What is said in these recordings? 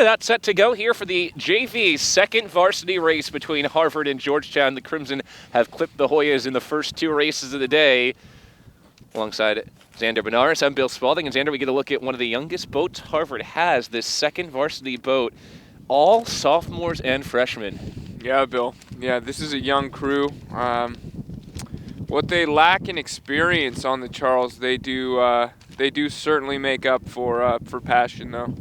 That's set to go here for the JV second varsity race between Harvard and Georgetown. The Crimson have clipped the Hoyas in the first two races of the day. Alongside Xander Benares, I'm Bill Spalding. And Xander, we get a look at one of the youngest boats Harvard has, this second varsity boat, all sophomores and freshmen. Yeah, Bill. Yeah, this is a young crew. What they lack in experience on the Charles, they do certainly make up for passion, though.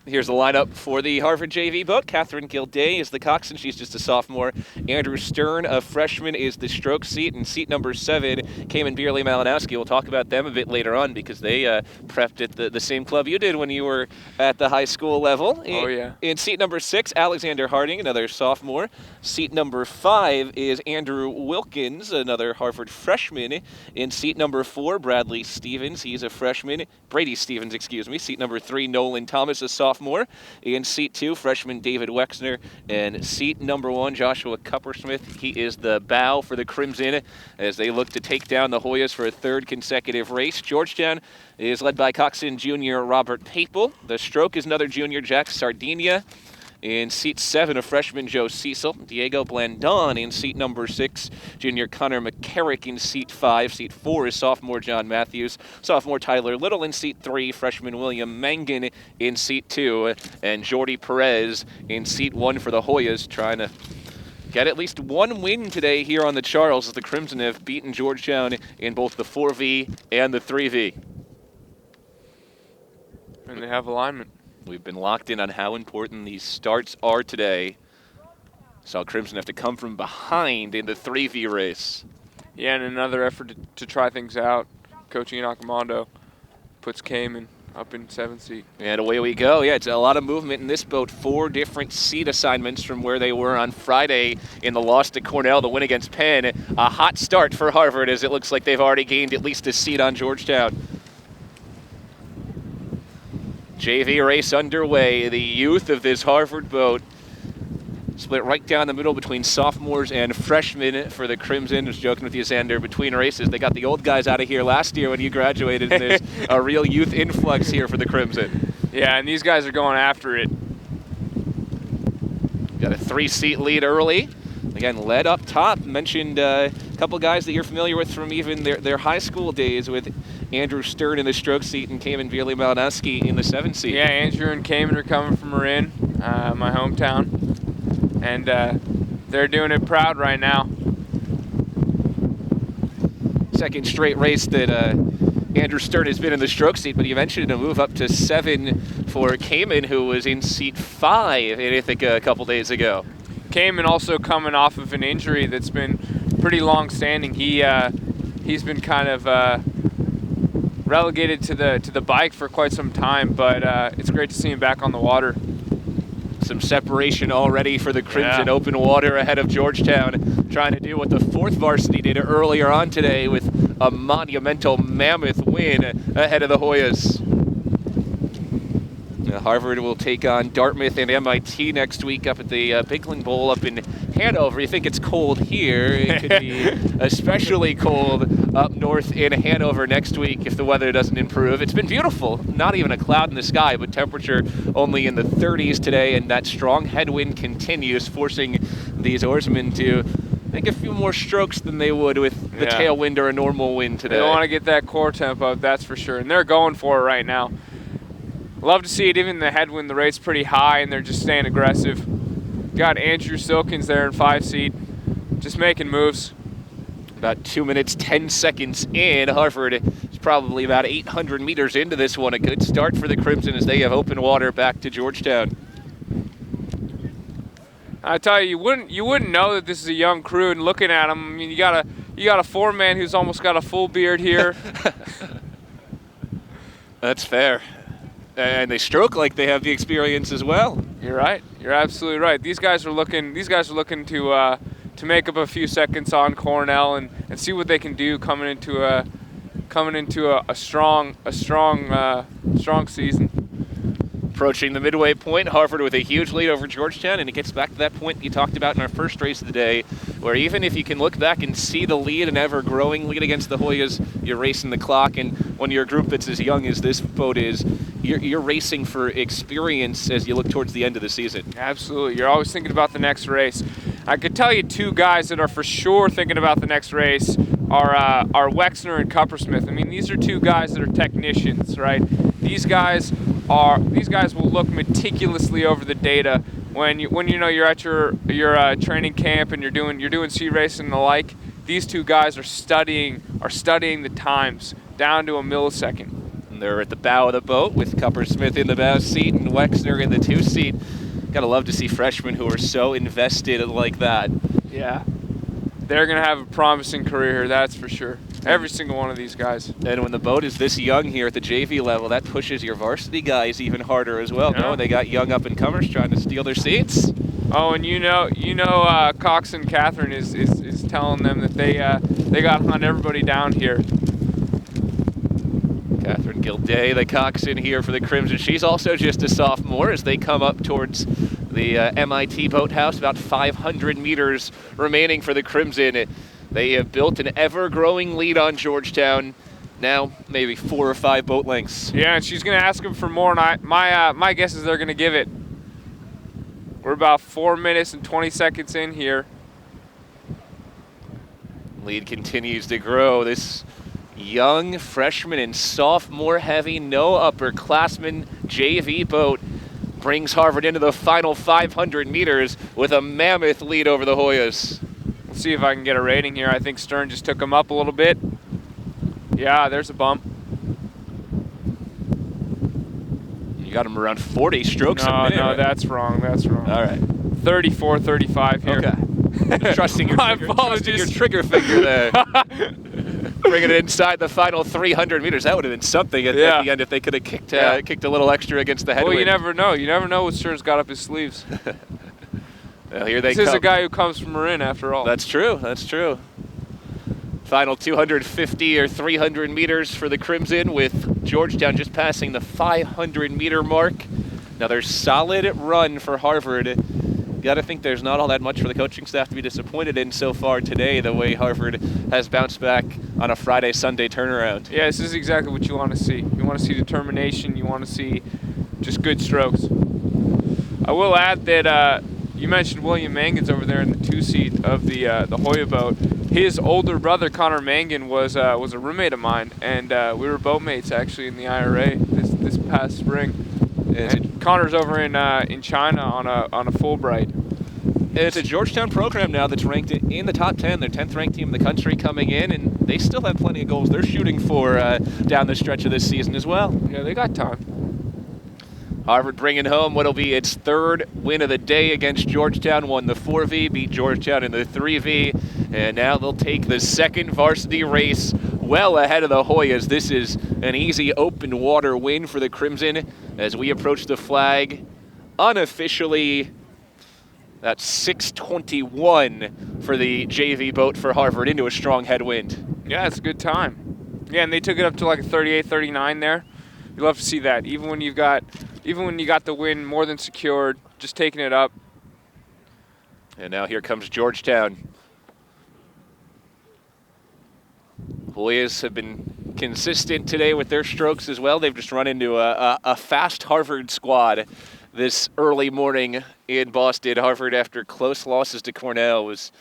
Here's the lineup for the Harvard JV boat. Catherine Gilday is the coxswain. She's just a sophomore. Andrew Stern, a freshman, is the stroke seat. And seat number 7, Cayman Beerley Malinowski. We'll talk about them a bit later on because they prepped at the same club you did when you were at the high school level. Oh, yeah. In seat number 6, Alexander Harding, another sophomore. Seat number 5 is Andrew Wilkins, another Harvard freshman. In seat number 4, Bradley Stevens. He's a freshman. Brady Stevens, excuse me. Seat number 3, Nolan Thomas, a sophomore. In seat 2, freshman David Wexner. And seat number 1, Joshua Cuppersmith. He is the bow for the Crimson as they look to take down the Hoyas for a third consecutive race. Georgetown is led by coxswain junior Robert Papel. The stroke is another junior, Jack Sardinia. In seat 7, a freshman Joe Cecil. Diego Blandon in seat number 6. Junior Connor McCarrick in seat 5. Seat 4 is sophomore John Matthews. Sophomore Tyler Little in seat 3. Freshman William Mangan in seat 2. And Jordy Perez in seat 1 for the Hoyas, trying to get at least one win today here on the Charles as the Crimson have beaten Georgetown in both the 4V and the 3V. And they have alignment. We've been locked in on how important these starts are today. Saw Crimson have to come from behind in the 3V race. Yeah, and another effort to try things out. Coaching in Akamondo puts Cayman up in 7th seat. And away we go. Yeah, it's a lot of movement in this boat. 4 different seat assignments from where they were on Friday in the loss to Cornell, the win against Penn. A hot start for Harvard as it looks like they've already gained at least a seat on Georgetown. JV race underway. The youth of this Harvard boat split right down the middle between sophomores and freshmen for the Crimson. I was joking with you, Xander, between races. They got the old guys out of here last year when you graduated, and there's a real youth influx here for the Crimson. Yeah, and these guys are going after it. Got a 3-seat lead early. Again, led up top. Mentioned a couple guys that you're familiar with from even their high school days with Andrew Stern in the stroke seat and Cayman Beerley Malinowski in the 7th seat. Yeah, Andrew and Cayman are coming from Marin, my hometown. And they're doing it proud right now. Second straight race that Andrew Stern has been in the stroke seat, but you mentioned a move up to 7 for Cayman, who was in seat 5, I think, a couple days ago. Cayman also coming off of an injury that's been pretty long-standing. He's been kind of relegated to the bike for quite some time, but it's great to see him back on the water. Some separation already for the Crimson. Open water ahead of Georgetown, trying to do what the 4th varsity did earlier on today with a monumental mammoth win ahead of the Hoyas. Harvard will take on Dartmouth and MIT next week up at the Bigland Bowl up in Hanover. You think it's cold here. It could be especially cold up north in Hanover next week if the weather doesn't improve. It's been beautiful. Not even a cloud in the sky, but temperature only in the 30s today, and that strong headwind continues, forcing these oarsmen to make a few more strokes than they would with the tailwind or a normal wind today. They don't want to get that core tempo, that's for sure, and they're going for it right now. Love to see it, even in the headwind, the rate's pretty high, and they're just staying aggressive. Got Andrew Silkins there in 5 seat, just making moves. About 2 minutes, 10 seconds in. Harvard is probably about 800 meters into this one. A good start for the Crimson as they have open water back to Georgetown. I tell you, you wouldn't know that this is a young crew, and looking at them, I mean, you got a 4-man who's almost got a full beard here. That's fair. And they stroke like they have the experience as well. You're right. You're absolutely right. These guys are looking to make up a few seconds on Cornell and see what they can do coming into a strong season. Approaching the midway point, Harvard with a huge lead over Georgetown, and it gets back to that point you talked about in our first race of the day, where even if you can look back and see the lead, an ever-growing lead against the Hoyas, you're racing the clock, and when you're a group that's as young as this boat is, you're racing for experience as you look towards the end of the season. Absolutely. You're always thinking about the next race. I could tell you two guys that are for sure thinking about the next race are Wexner and Cuppersmith. I mean, these are two guys that are technicians, right? These guys will look meticulously over the data when you're at your training camp and you're doing sea racing and the like. These two guys are studying the times down to a millisecond. And they're at the bow of the boat with Cuppersmith in the bow seat and Wexner in the 2 seat. Gotta love to see freshmen who are so invested like that. Yeah. They're going to have a promising career here, that's for sure. Every single one of these guys. And when the boat is this young here at the JV level, that pushes your varsity guys even harder as well. Yeah. They got young up-and-comers trying to steal their seats. Oh, and Cox and Catherine is telling them that they got to hunt everybody down here. Catherine Gilday, the coxswain here for the Crimson. She's also just a sophomore as they come up towards the MIT boathouse. About 500 meters remaining for the Crimson. They have built an ever-growing lead on Georgetown. Now, maybe 4 or 5 boat lengths. Yeah, and she's going to ask them for more, and my guess is they're going to give it. We're about 4 minutes and 20 seconds in here. Lead continues to grow. This young freshman and sophomore heavy, no upperclassmen JV boat brings Harvard into the final 500 meters with a mammoth lead over the Hoyas. Let's see if I can get a rating here. I think Stern just took him up a little bit. Yeah, there's a bump. You got him around 40 strokes a minute. No, that's wrong. All right. 34, 35 here. Okay. Trusting your trigger finger there. Bringing it inside the final 300 meters. That would have been something at the end if they could have kicked a little extra against the headwind. Well, you never know. You never know what Stern's got up his sleeves. Well, here they come. This is a guy who comes from Marin, after all. That's true. Final 250 or 300 meters for the Crimson, with Georgetown just passing the 500-meter mark. Another solid run for Harvard. Got to think there's not all that much for the coaching staff to be disappointed in so far today, the way Harvard has bounced back on a Friday, Sunday turnaround. Yeah, this is exactly what you want to see. You want to see determination. You want to see just good strokes. I will add that you mentioned William Mangan's over there in the 2 seat of the Hoya boat. His older brother, Connor Mangan, was a roommate of mine, and we were boatmates actually in the IRA this past spring. And Connor's over in China on a Fulbright. It's a Georgetown program now that's ranked in the top 10. They're 10th ranked team in the country coming in, and they still have plenty of goals they're shooting for down the stretch of this season as well. Yeah, they got time. Harvard bringing home what'll be its 3rd win of the day against Georgetown. Won the 4V, beat Georgetown in the 3V, and now they'll take the 2nd varsity race well ahead of the Hoyas. This is an easy open water win for the Crimson as we approach the flag unofficially. That's 6:21 for the JV boat for Harvard into a strong headwind. Yeah, it's a good time. Yeah, and they took it up to like a 38, 39 there. You love to see that. Even when you got the win more than secured, just taking it up. And now here comes Georgetown. Hoyas have been consistent today with their strokes as well. They've just run into a fast Harvard squad this early morning in Boston. Harvard, after close losses to Cornell, was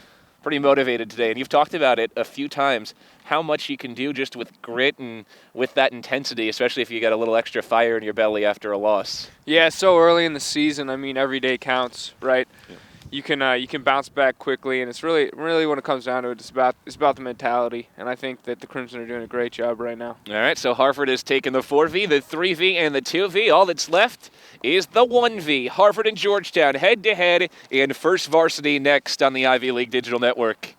pretty motivated today. And you've talked about it a few times, how much you can do just with grit and with that intensity, especially if you got a little extra fire in your belly after a loss. Yeah, so early in the season, I mean, every day counts, right? Yeah. You can bounce back quickly, and it's really when it comes down to it, it's about the mentality, and I think that the Crimson are doing a great job right now. All right, so Harvard has taken the 4V, the 3V, and the 2V. All that's left is the 1V. Harvard and Georgetown head-to-head in First Varsity next on the Ivy League Digital Network.